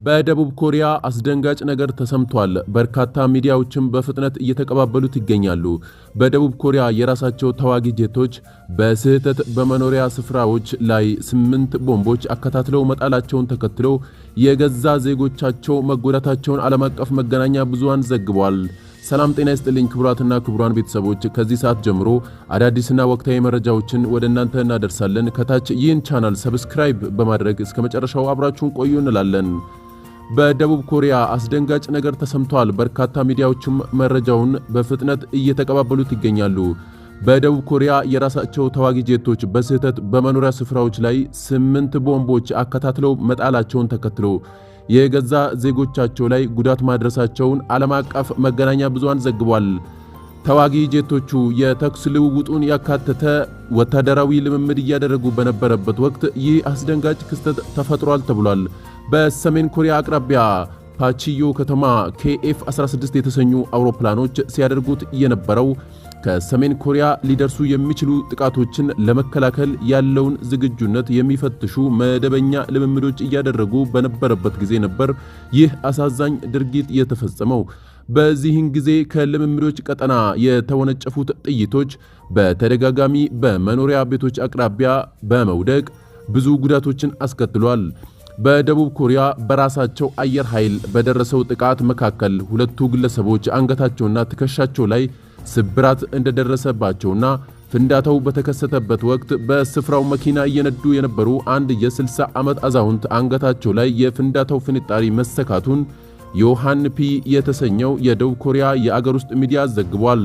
በደቡብ ኮሪያ አስደንጋጭ ነገር ተሰምቷል። በርካታ ሚዲያዎችም በፍጥነት እየተቀባበሉት ይገኛሉ። በደቡብ ኮሪያ የራሳቸው ተዋጊ ጄቶች በስህተት በመኖሪያ ስፍራዎች ላይ 8 ቦምቦች አከታትለው መጣላቸውን ተከትሎ የገዛ ዜጎቻቸው መጎዳታቸውን ዓለም አቀፍ መገናኛ ብዙሃን ዘግቧል። ሰላም ጤና ይስጥልኝ ክቡራትና ክቡራን ቤተሰቦች፣ ከዚህ ሰዓት ጀምሮ አዳዲስና ወቅታዊ መረጃዎችን ወደ እናንተ እናደርሳለን። ከታች ይህን ቻናል ሰብስክራይብ በማድረግ እስከ መጨረሻው አብራችሁን ቆዩ እንላለን። በደቡብ ኮሪያ አስደንጋጭ ነገር ተሰምቷል። በርካታ ሚዲያዎችም መረጃውን በፍጥነት እየተቀባበሉት ይገኛሉ። በደቡብ ኮሪያ የራሳቸው ተዋጊ ጄቶች በስህተት በመኖሪያ ስፍራዎች ላይ 8 ቦምቦች አከታትለው መጣላቸውን ተከትሎ የገዛ ዜጎቻቸው ላይ ጉዳት ማድረሳቸውን ዓለም አቀፍ መገናኛ ብዙሃን ዘግቧል። ተዋጊ ጄቶቹ የተኩስ ልውውጡን ያካተተ ወታደራዊ ልምምድ እያደረጉ በነበረበት ወቅት ይህ አስደንጋጭ ክስተት ተፈጥሯል ተብሏል። በሰሜን ኮሪያ አቅራቢያ ፓቺዮ ከተማ KF-16 የተሰኙ አውሮፕላኖች ሲያደርጉት የነበረው ከሰሜን ኮሪያ ሊደርሱ የሚችሉ ጥቃቶችን ለመከላከል ያለውን ዝግጁነት የሚፈትሹ መደበኛ ልምምዶች እያደረጉ በነበረበት ጊዜ ነበር ይህ አሳዛኝ ድርጊት የተፈጸመው። በዚህን ጊዜ ከልምምዶች ቀጠና የተወነጨፉት ጥይቶች በተደጋጋሚ በመኖሪያ ቤቶች አቅራቢያ በመውደቅ ብዙ ጉዳቶችን አስከትሏል። በደቡብ ኮሪያ በራሳቸው አየር ኃይል በደረሰው ጥቃት መካከል ሁለቱ ግለሰቦች አንገታቸውና ትከሻቸው ላይ ስብራት እንደደረሰባቸውና ፍንዳታው በተከሰተበት ወቅት በስፍራው መኪና እየነዱ የነበሩ አንድ የ60 ዓመት አዛውንት አንገታቸው ላይ የፍንዳታው ፍንጣሪ መሰካቱን ዮሐንፒ የተሰኘው የደቡብ ኮሪያ የአገር ውስጥ ሚዲያ ዘግቧል።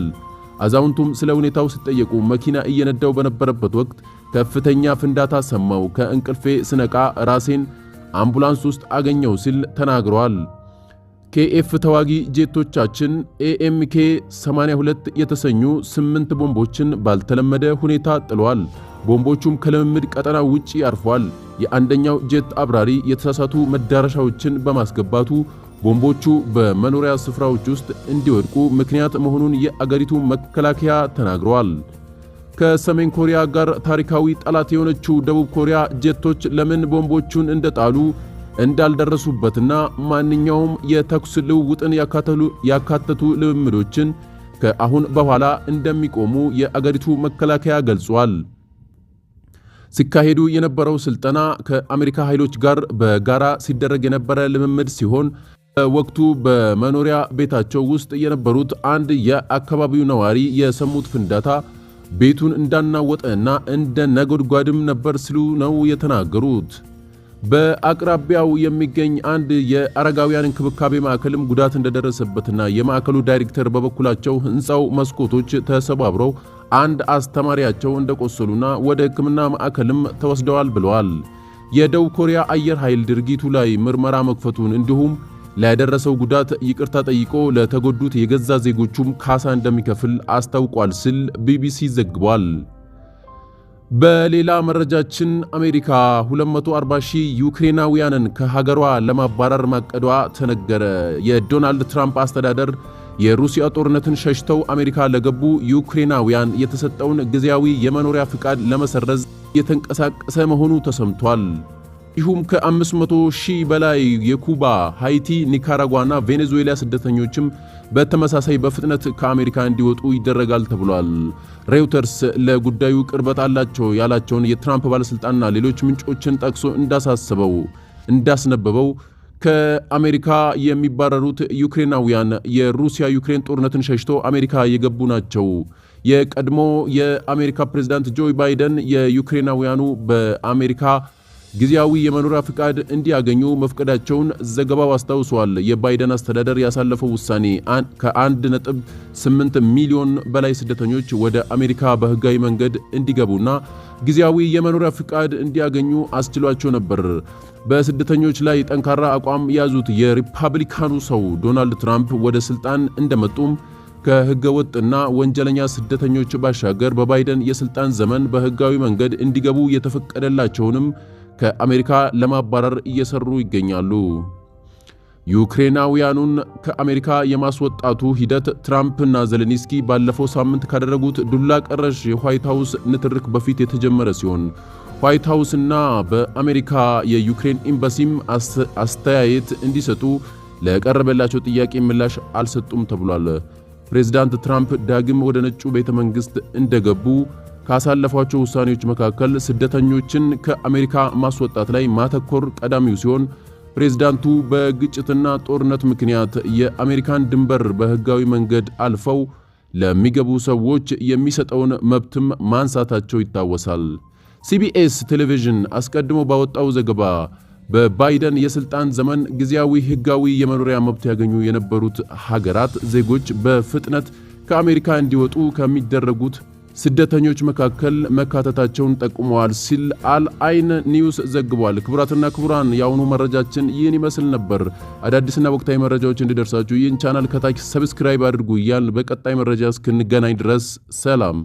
አዛውንቱም ስለ ሁኔታው ሲጠየቁ መኪና እየነዳው በነበረበት ወቅት ከፍተኛ ፍንዳታ ሰማው፣ ከእንቅልፌ ስነቃ ራሴን አምቡላንስ ውስጥ አገኘው ሲል ተናግረዋል። KF ተዋጊ ጄቶቻችን AMK 82 የተሰኙ 8 ቦምቦችን ባልተለመደ ሁኔታ ጥለዋል። ቦምቦቹም ከልምምድ ቀጠና ውጪ አርፏል። የአንደኛው ጄት አብራሪ የተሳሳቱ መዳረሻዎችን በማስገባቱ ቦምቦቹ በመኖሪያ ስፍራዎች ውስጥ እንዲወድቁ ምክንያት መሆኑን የአገሪቱ መከላከያ ተናግረዋል። ከሰሜን ኮሪያ ጋር ታሪካዊ ጠላት የሆነችው ደቡብ ኮሪያ ጄቶች ለምን ቦምቦቹን እንደጣሉ እንዳልደረሱበትና ማንኛውም የተኩስ ልውውጥን ያካተቱ ልምምዶችን ከአሁን በኋላ እንደሚቆሙ የአገሪቱ መከላከያ ገልጿል። ሲካሄዱ የነበረው ስልጠና ከአሜሪካ ኃይሎች ጋር በጋራ ሲደረግ የነበረ ልምምድ ሲሆን በወቅቱ በመኖሪያ ቤታቸው ውስጥ የነበሩት አንድ የአካባቢው ነዋሪ የሰሙት ፍንዳታ ቤቱን እንዳናወጠና እንደ ነጎድጓድም ነበር ሲሉ ነው የተናገሩት። በአቅራቢያው የሚገኝ አንድ የአረጋውያን እንክብካቤ ማዕከልም ጉዳት እንደደረሰበትና የማዕከሉ ዳይሬክተር በበኩላቸው ሕንፃው መስኮቶች ተሰባብረው አንድ አስተማሪያቸው እንደቆሰሉና ወደ ሕክምና ማዕከልም ተወስደዋል ብለዋል። የደቡብ ኮሪያ አየር ኃይል ድርጊቱ ላይ ምርመራ መክፈቱን እንዲሁም ለደረሰው ጉዳት ይቅርታ ጠይቆ ለተጎዱት የገዛ ዜጎቹም ካሳ እንደሚከፍል አስታውቋል ሲል ቢቢሲ ዘግቧል። በሌላ መረጃችን አሜሪካ 240,000 ዩክሬናውያንን ከሀገሯ ለማባረር ማቀዷ ተነገረ። የዶናልድ ትራምፕ አስተዳደር የሩሲያ ጦርነትን ሸሽተው አሜሪካ ለገቡ ዩክሬናውያን የተሰጠውን ጊዜያዊ የመኖሪያ ፍቃድ ለመሰረዝ እየተንቀሳቀሰ መሆኑ ተሰምቷል። ይሁም ከ500,000 በላይ የኩባ፣ ሃይቲ፣ ኒካራጓና ቬኔዙዌላ ስደተኞችም በተመሳሳይ በፍጥነት ከአሜሪካ እንዲወጡ ይደረጋል ተብሏል። ሬውተርስ ለጉዳዩ ቅርበት አላቸው ያላቸውን የትራምፕ ባለስልጣንና ሌሎች ምንጮችን ጠቅሶ እንዳስነበበው ከአሜሪካ የሚባረሩት ዩክሬናውያን የሩሲያ ዩክሬን ጦርነትን ሸሽቶ አሜሪካ የገቡ ናቸው። የቀድሞ የአሜሪካ ፕሬዝዳንት ጆ ባይደን የዩክሬናውያኑ በአሜሪካ ጊዜያዊ የመኖሪያ ፍቃድ እንዲያገኙ መፍቀዳቸውን ዘገባው አስታውሷል። የባይደን አስተዳደር ያሳለፈው ውሳኔ ከ1.8 ሚሊዮን በላይ ስደተኞች ወደ አሜሪካ በህጋዊ መንገድ እንዲገቡና ጊዜያዊ የመኖሪያ ፍቃድ እንዲያገኙ አስችሏቸው ነበር። በስደተኞች ላይ ጠንካራ አቋም ያዙት የሪፐብሊካኑ ሰው ዶናልድ ትራምፕ ወደ ስልጣን እንደመጡም ከህገወጥና ወንጀለኛ ስደተኞች ባሻገር በባይደን የስልጣን ዘመን በህጋዊ መንገድ እንዲገቡ የተፈቀደላቸውንም ከአሜሪካ ለማባረር እየሰሩ ይገኛሉ። ዩክሬናውያኑን ከአሜሪካ የማስወጣቱ ሂደት ትራምፕና ዜሌንስኪ ባለፈው ሳምንት ካደረጉት ዱላ ቀረሽ የዋይት ሃውስ ንትርክ በፊት የተጀመረ ሲሆን ዋይት ሃውስና በአሜሪካ የዩክሬን ኤምባሲም አስተያየት እንዲሰጡ ለቀረበላቸው ጥያቄ ምላሽ አልሰጡም ተብሏል። ፕሬዝዳንት ትራምፕ ዳግም ወደ ነጩ ቤተ መንግሥት እንደገቡ ካሳለፏቸው ውሳኔዎች መካከል ስደተኞችን ከአሜሪካ ማስወጣት ላይ ማተኮር ቀዳሚው ሲሆን ፕሬዝዳንቱ በግጭትና ጦርነት ምክንያት የአሜሪካን ድንበር በሕጋዊ መንገድ አልፈው ለሚገቡ ሰዎች የሚሰጠውን መብትም ማንሳታቸው ይታወሳል። ሲቢኤስ ቴሌቪዥን አስቀድሞ ባወጣው ዘገባ በባይደን የስልጣን ዘመን ጊዜያዊ ሕጋዊ የመኖሪያ መብት ያገኙ የነበሩት ሀገራት ዜጎች በፍጥነት ከአሜሪካ እንዲወጡ ከሚደረጉት ስደተኞች መካከል መካተታቸውን ጠቁመዋል ሲል አልአይን ኒውስ ዘግቧል። ክቡራትና ክቡራን የአሁኑ መረጃችን ይህን ይመስል ነበር። አዳዲስና ወቅታዊ መረጃዎች እንዲደርሳችሁ ይህን ቻናል ከታች ሰብስክራይብ አድርጉ እያልን በቀጣይ መረጃ እስክንገናኝ ድረስ ሰላም።